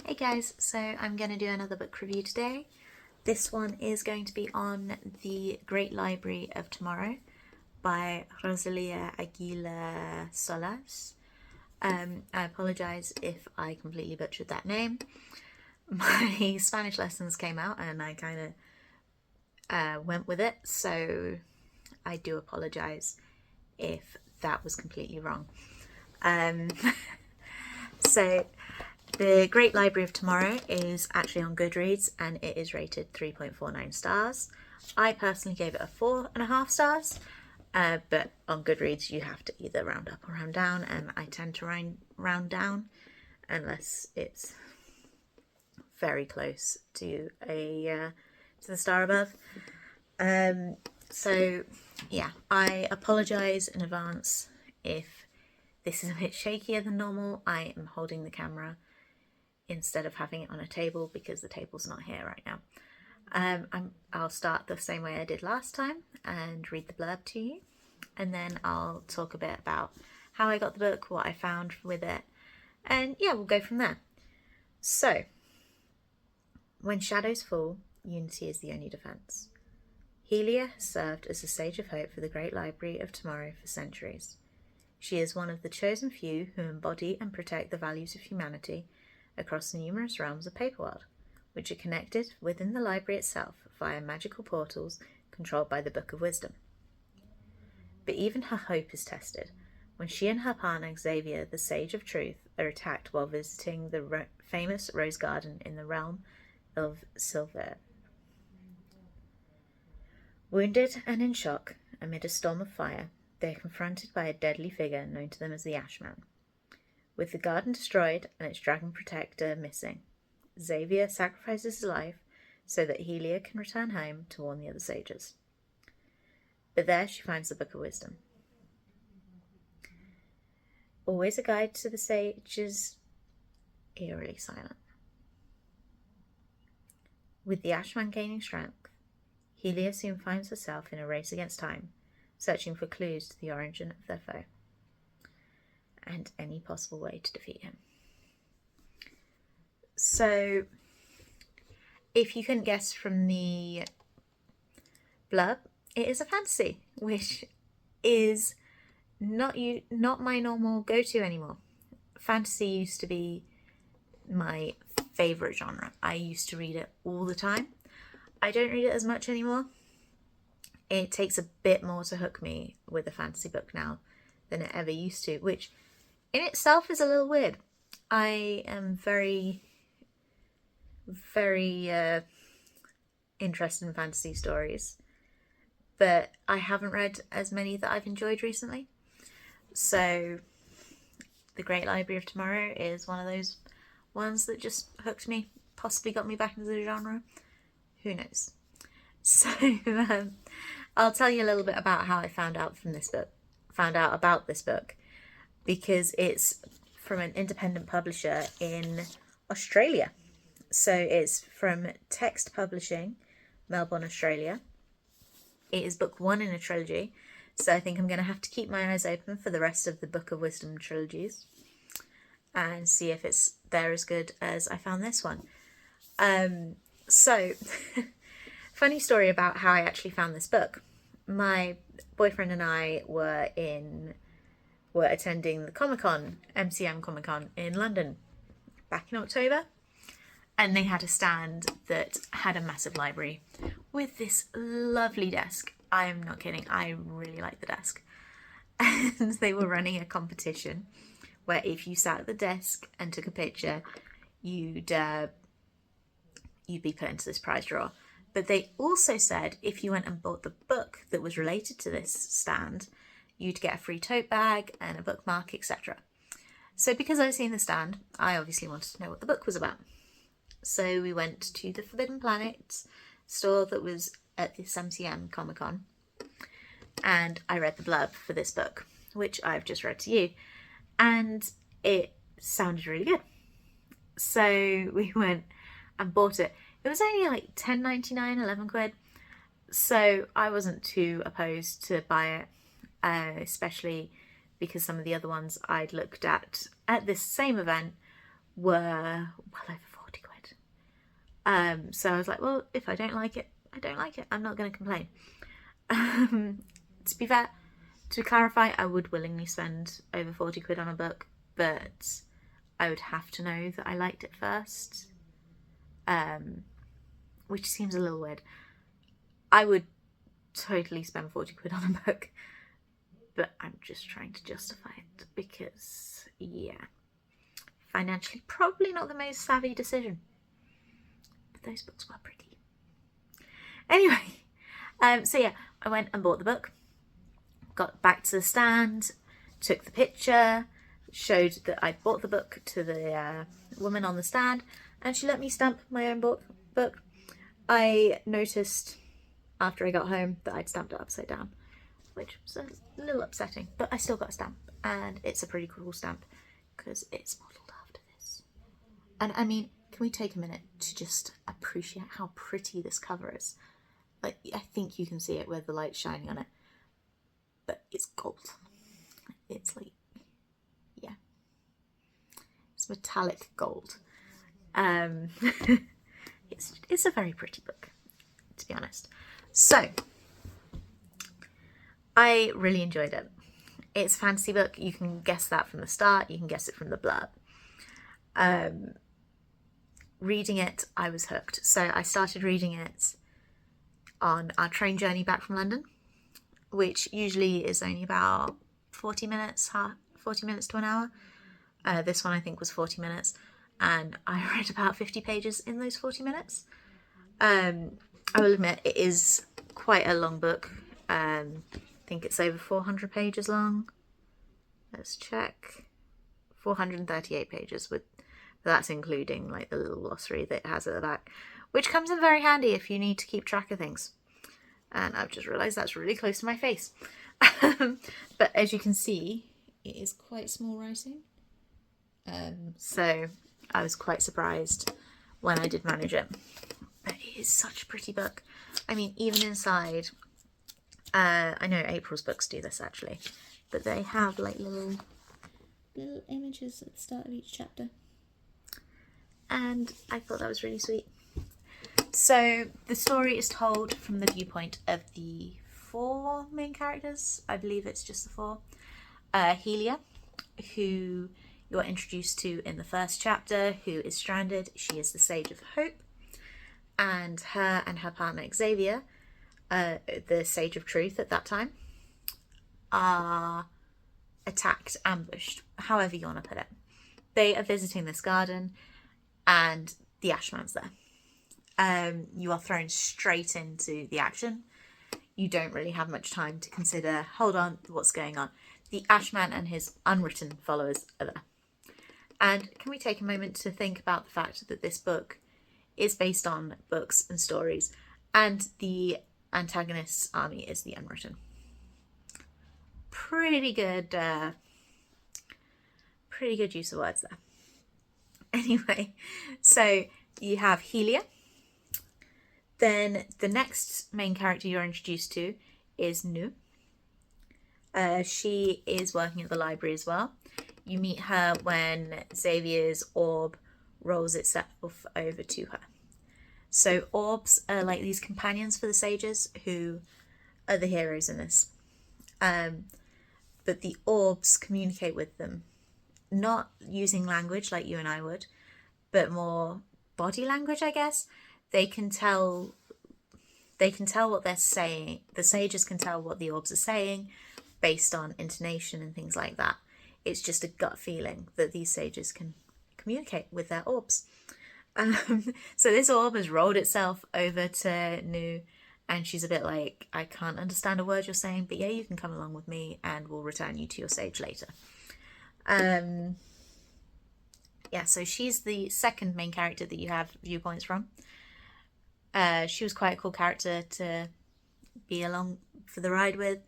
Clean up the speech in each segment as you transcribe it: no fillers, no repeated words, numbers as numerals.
Hey guys, so I'm going to do another book review today. This one is going to be on The Great Library of Tomorrow by Rosalia Aguilar Solace. I apologise if I completely butchered that name. My Spanish lessons came out and I kind of went with it, so I do apologise if that was completely wrong. So The Great Library of Tomorrow is actually on Goodreads and it is rated 3.49 stars. I personally gave it a 4.5 stars, but on Goodreads you have to either round up or round down, and I tend to round down unless it's very close to the star above. So yeah, I apologise in advance if this is a bit shakier than normal. I am holding the camera instead of having it on a table because the table's not here right now. I'll start the same way I did last time and read the blurb to you, and then I'll talk a bit about how I got the book, what I found with it, and yeah, we'll go from there. So, when shadows fall, unity is the only defence. Helia has served as the sage of hope for the Great Library of Tomorrow for centuries. She is one of the chosen few who embody and protect the values of humanity across the numerous realms of Paperworld, which are connected within the library itself via magical portals controlled by the Book of Wisdom. But even her hope is tested when she and her partner Xavier, the Sage of Truth, are attacked while visiting the famous Rose Garden in the realm of Silver. Wounded and in shock, amid a storm of fire, they are confronted by a deadly figure known to them as the Ashman. With the garden destroyed and its dragon protector missing, Xavier sacrifices his life so that Helia can return home to warn the other sages. But there she finds the Book of Wisdom. Always a guide to the sages, eerily silent. With the Ashman gaining strength, Helia soon finds herself in a race against time, searching for clues to the origin of their foe and any possible way to defeat him. So, if you couldn't guess from the blurb, it is a fantasy, which is not my normal go-to anymore. Fantasy used to be my favourite genre. I used to read it all the time. I don't read it as much anymore. It takes a bit more to hook me with a fantasy book now than it ever used to, which in itself is a little weird. I am very interested in fantasy stories, but I haven't read as many that I've enjoyed recently. So The Great Library of Tomorrow is one of those ones that just hooked me, possibly got me back into the genre. Who knows? So I'll tell you a little bit about how I found out about this book, because it's from an independent publisher in Australia. So it's from Text Publishing, Melbourne, Australia. It is book 1 in a trilogy, so I think I'm going to have to keep my eyes open for the rest of the Book of Wisdom trilogies and see if they're as good as I found this one. So, funny story about how I actually found this book. My boyfriend and I were attending the Comic-Con, MCM Comic-Con in London back in October, and they had a stand that had a massive library with this lovely desk. I am not kidding, I really like the desk. And they were running a competition where if you sat at the desk and took a picture, you'd be put into this prize draw. But they also said if you went and bought the book that was related to this stand, you'd get a free tote bag and a bookmark, etc. So because I'd seen the stand, I obviously wanted to know what the book was about. So we went to the Forbidden Planet store that was at this MCM Comic-Con, and I read the blurb for this book, which I've just read to you, and it sounded really good. So we went and bought it. It was only like £10.99, 11 quid. So I wasn't too opposed to buy it, especially because some of the other ones I'd looked at this same event were well over So I was like, well, if I don't like it, I don't like it. I'm not going to complain. To be fair, to clarify, I would willingly spend over 40 quid on a book, but I would have to know that I liked it first, which seems a little weird. I would totally spend 40 quid on a book, but I'm just trying to justify it because, yeah, financially probably not the most savvy decision, but those books were pretty. Anyway, so yeah, I went and bought the book, got back to the stand, took the picture, showed that I'd bought the book to the woman on the stand, and she let me stamp my own book. I noticed after I got home that I'd stamped it upside down, which was a little upsetting, but I still got a stamp, and it's a pretty cool stamp because it's modelled after this. And I mean, can we take a minute to just appreciate how pretty this cover is? Like, I think you can see it with the light shining on it, but it's gold. It's like, yeah, it's metallic gold. It's a very pretty book, to be honest. So, I really enjoyed it. It's a fantasy book. You can guess that from the start. You can guess it from the blurb. Reading it, I was hooked. So I started reading it on our train journey back from London, which usually is only about 40 minutes to an hour. This one I think was 40 minutes, and I read about 50 pages in those 40 minutes. I will admit it is quite a long book. I think it's over 400 pages long. Let's check. 438 pages, but that's including like the little glossary that it has at the back, which comes in very handy if you need to keep track of things. And I've just realised that's really close to my face. But as you can see, it is quite small writing. So I was quite surprised when I did manage it. But it is such a pretty book. I mean, even inside, I know April's books do this actually, but they have like little images at the start of each chapter. And I thought that was really sweet. So the story is told from the viewpoint of the 4 main characters. I believe it's just the 4. Helia, who you're introduced to in the first chapter, who is stranded. She is the Sage of Hope. And her partner Xavier, the Sage of Truth at that time, are attacked, ambushed, however you want to put it. They are visiting this garden and the Ashman's there. You are thrown straight into the action. You don't really have much time to consider, hold on, what's going on. The Ashman and his unwritten followers are there. And can we take a moment to think about the fact that this book is based on books and stories, and the antagonist's army is the unwritten. Pretty good use of words there. Anyway, so you have Helia. Then the next main character you're introduced to is Nu. She is working at the library as well. You meet her when Xavier's orb rolls itself over to her. So orbs are like these companions for the sages who are the heroes in this. But the orbs communicate with them, not using language like you and I would, but more body language, I guess. They can tell what they're saying. The sages can tell what the orbs are saying based on intonation and things like that. It's just a gut feeling that these sages can communicate with their orbs. So this orb has rolled itself over to Nu, and she's a bit like, I can't understand a word you're saying, but yeah, you can come along with me and we'll return you to your sage later. So she's the second main character that you have viewpoints from. She was quite a cool character to be along for the ride with,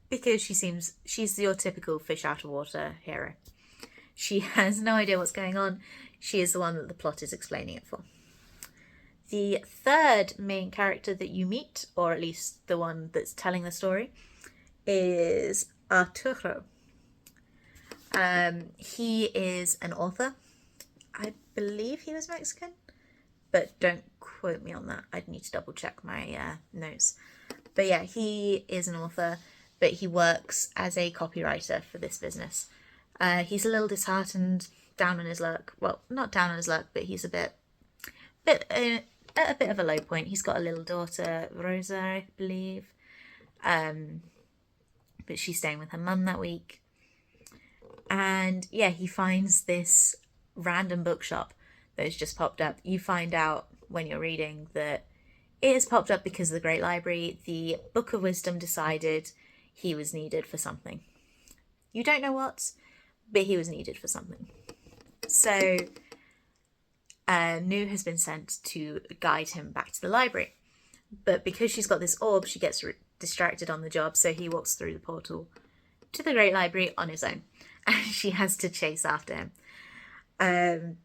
because she's your typical fish out of water hero. She has no idea what's going on. She is the one that the plot is explaining it for. The third main character that you meet, or at least the one that's telling the story, is Arturo. He is an author. I believe he was Mexican, but don't quote me on that. I'd need to double check my notes. But yeah, he is an author, but he works as a copywriter for this business. He's a little disheartened, down on his luck. Well, not down on his luck, but he's at a bit of a low point. He's got a little daughter, Rosa, I believe. But she's staying with her mum that week. And yeah, he finds this random bookshop that has just popped up. You find out when you're reading that it has popped up because of the Great Library. The Book of Wisdom decided he was needed for something. You don't know what, but he was needed for something. So Nu has been sent to guide him back to the library. But because she's got this orb, she gets distracted on the job, so he walks through the portal to the Great Library on his own. And she has to chase after him.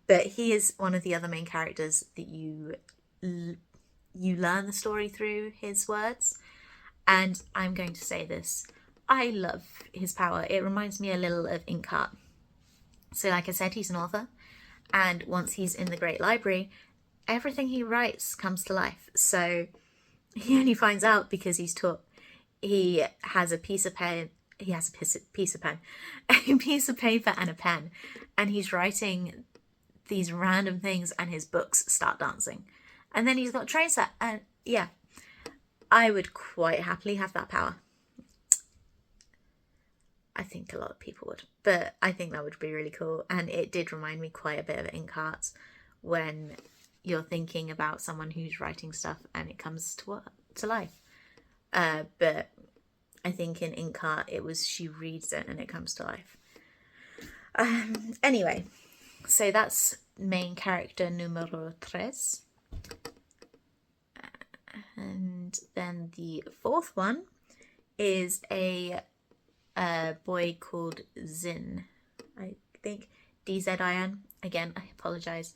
But he is one of the other main characters that you learn the story through his words. And I'm going to say this. I love his power. It reminds me a little of Inkheart. So like I said, he's an author. And once he's in the Great Library, everything he writes comes to life. So he only finds out because he's taught. He has a piece of pen. He has a piece of pen, a piece of paper and a pen, and he's writing these random things, and his books start dancing. And then he's got a train set, and yeah, I would quite happily have that power. I think a lot of people would, but I think that would be really cool. And it did remind me quite a bit of Inkheart when you're thinking about someone who's writing stuff and it comes to life. But I think in Inkheart it was she reads it and it comes to life. Anyway, so that's main character numero 3. And then the fourth one is a boy called Zin. I think D-Z-I-N. Again, I apologise.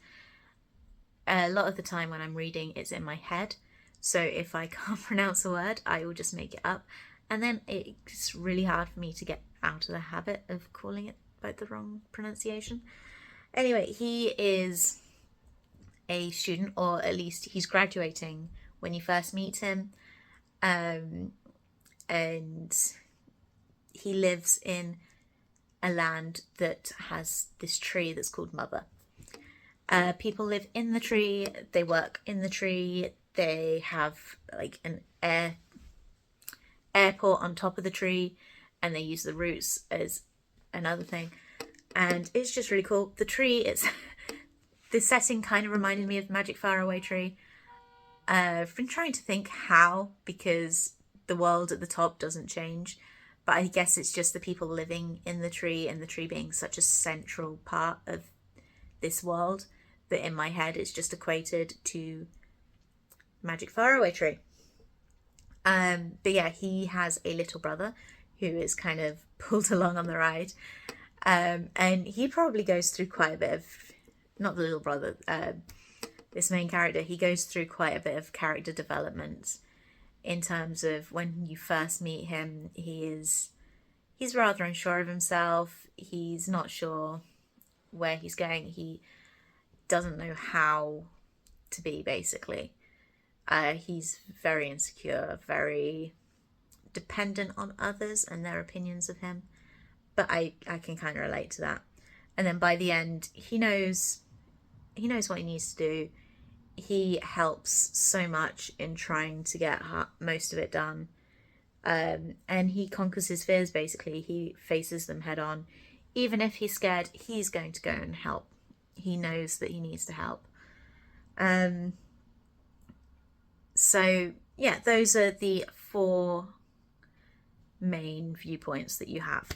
A lot of the time when I'm reading, it's in my head. So if I can't pronounce a word, I will just make it up. And then it's really hard for me to get out of the habit of calling it by the wrong pronunciation. Anyway, he is a student, or at least he's graduating when you first meet him. And he lives in a land that has this tree that's called Mother. People live in the tree, they work in the tree, they have like an airport on top of the tree, and they use the roots as another thing, and it's just really cool. The tree, the setting kind of reminded me of Magic Faraway Tree. I've been trying to think how, because the world at the top doesn't change, but I guess it's just the people living in the tree, and the tree being such a central part of this world that in my head it's just equated to Magic Faraway Tree. But yeah, he has a little brother who is kind of pulled along on the ride. And he probably goes through quite a bit of, not the little brother, this main character, he goes through quite a bit of character development in terms of when you first meet him, he's rather unsure of himself. He's not sure where he's going. He doesn't know how to be, basically. He's very insecure, very dependent on others and their opinions of him. But I can kind of relate to that. And then by the end, he knows what he needs to do. He helps so much in trying to get most of it done. And he conquers his fears, basically. He faces them head on. Even if he's scared, he's going to go and help. He knows that he needs to help. So, yeah, those are the 4 main viewpoints that you have.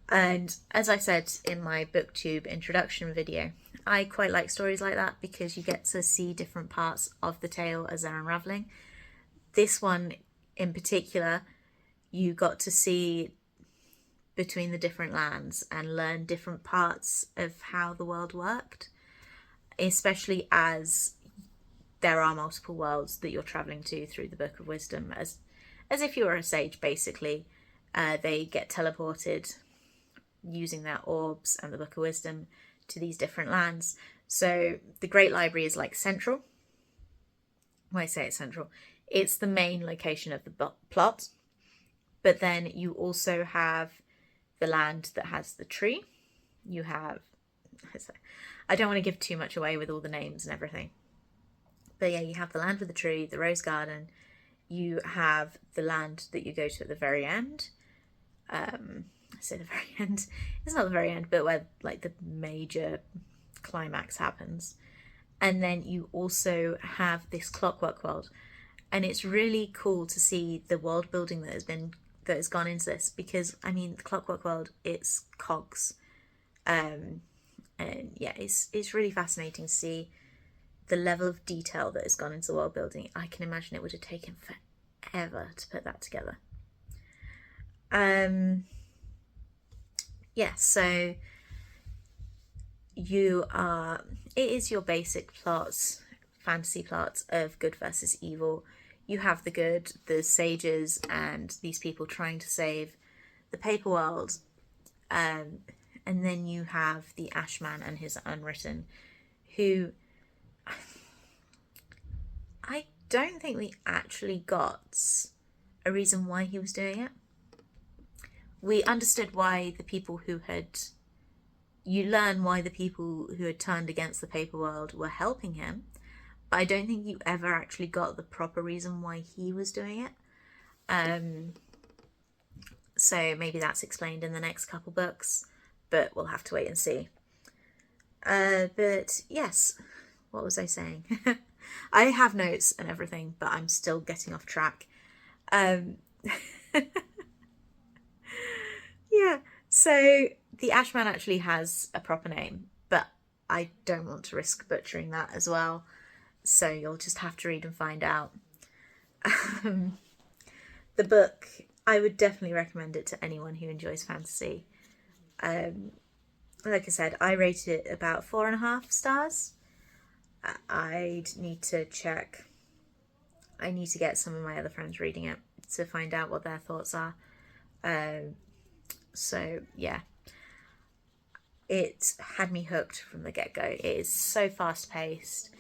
And as I said in my booktube introduction video, I quite like stories like that because you get to see different parts of the tale as they're unravelling. This one in particular, you got to see between the different lands and learn different parts of how the world worked, especially as there are multiple worlds that you're travelling to through the Book of Wisdom, as if you were a sage, basically. They get teleported using their orbs and the Book of Wisdom to these different lands. So the Great Library is like central, when I say it's central, it's the main location of the plot. But then you also have the land that has the tree. You have, I don't want to give too much away with all the names and everything. But yeah, you have the land with the tree, the rose garden. You have the land that you go to at the very end. I say the very end. It's not the very end, but where like the major climax happens. And then you also have this clockwork world. And it's really cool to see the world building that has gone into this, because I mean the clockwork world, it's cogs. And yeah, it's really fascinating to see the level of detail that has gone into the world building. I can imagine it would have taken forever to put that together. Yeah, so it is your basic plots, fantasy plots of good versus evil. You have the good, the sages, and these people trying to save the paper world. And then you have the Ashman and his Unwritten, who I don't think we actually got a reason why he was doing it. We understood why the people who had... You learn why the people who had turned against the paper world were helping him, but I don't think you ever actually got the proper reason why he was doing it. So maybe that's explained in the next couple books, but we'll have to wait and see. But yes, what was I saying? I have notes and everything, but I'm still getting off track. Yeah, so the Ashman actually has a proper name, but I don't want to risk butchering that as well. So you'll just have to read and find out. The book, I would definitely recommend it to anyone who enjoys fantasy. Like I said, I rated it about 4.5 stars. I'd need to check. I need to get some of my other friends reading it to find out what their thoughts are. So yeah, it had me hooked from the get-go. It is so fast-paced.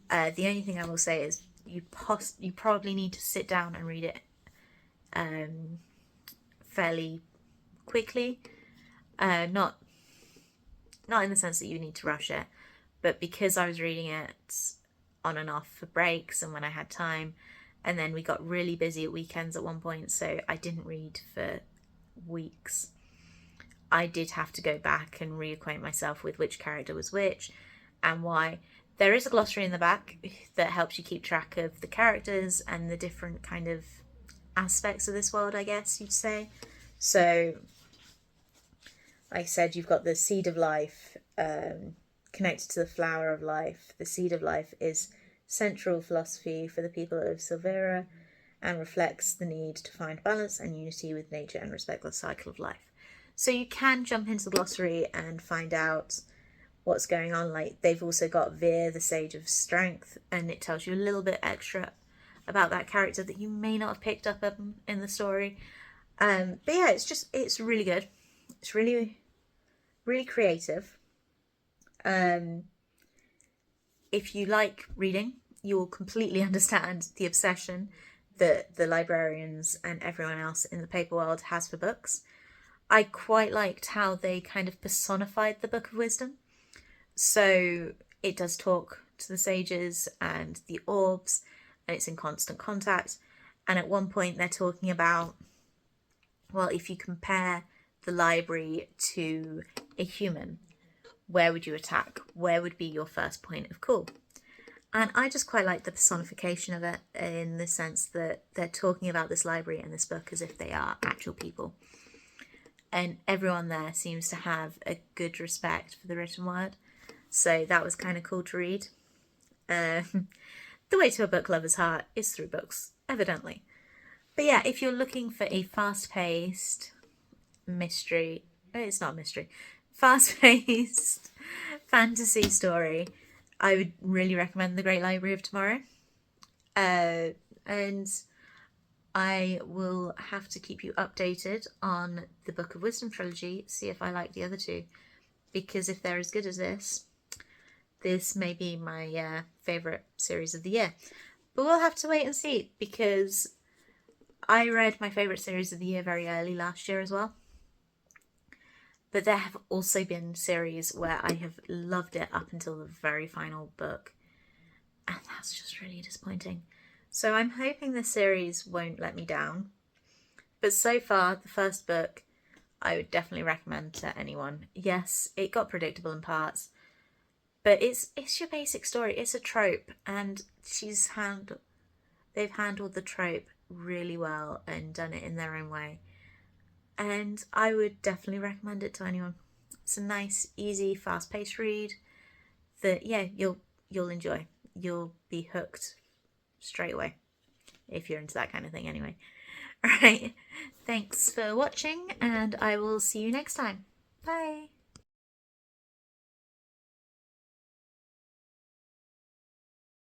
The only thing I will say is you probably need to sit down and read it fairly quickly. Not in the sense that you need to rush it, but because I was reading it on and off for breaks and when I had time, and then we got really busy at weekends at one point, so I didn't read for weeks. I did have to go back and reacquaint myself with which character was which and why. There is a glossary in the back that helps you keep track of the characters and the different kind of aspects of this world, I guess you'd say. So, like I said, you've got the seed of life connected to the flower of life. The seed of life is central philosophy for the people of Silvera and reflects the need to find balance and unity with nature and respect the cycle of life. So you can jump into the glossary and find out what's going on. Like, they've also got Veer, the Sage of Strength, and it tells you a little bit extra about that character that you may not have picked up in the story. But yeah, it's really good. It's really, really creative. If you like reading, you will completely understand the obsession that the librarians and everyone else in the paper world has for books. I quite liked how they kind of personified the Book of Wisdom. So it does talk to the sages and the orbs, and it's in constant contact. And at one point they're talking about, well, if you compare the library to a human, where would you attack? Where would be your first point of call? And I just quite like the personification of it, in the sense that they're talking about this library and this book as if they are actual people. And everyone there seems to have a good respect for the written word. So that was kind of cool to read. The way to a book lover's heart is through books, evidently. But yeah, if you're looking for a fast-paced mystery... It's not a mystery. Fast-paced fantasy story, I would really recommend The Great Library of Tomorrow. And I will have to keep you updated on the Book of Wisdom trilogy, see if I like the other two. Because if they're as good as this may be my favourite series of the year. But we'll have to wait and see, because I read my favourite series of the year very early last year as well. But there have also been series where I have loved it up until the very final book. And that's just really disappointing. So I'm hoping this series won't let me down. But so far, the first book, I would definitely recommend to anyone. Yes, it got predictable in parts, but it's your basic story. It's a trope, and they've handled the trope really well and done it in their own way. And I would definitely recommend it to anyone. It's a nice, easy, fast-paced read that, yeah, you'll enjoy. You'll be hooked straight away, if you're into that kind of thing anyway. Alright, thanks for watching, and I will see you next time. Bye!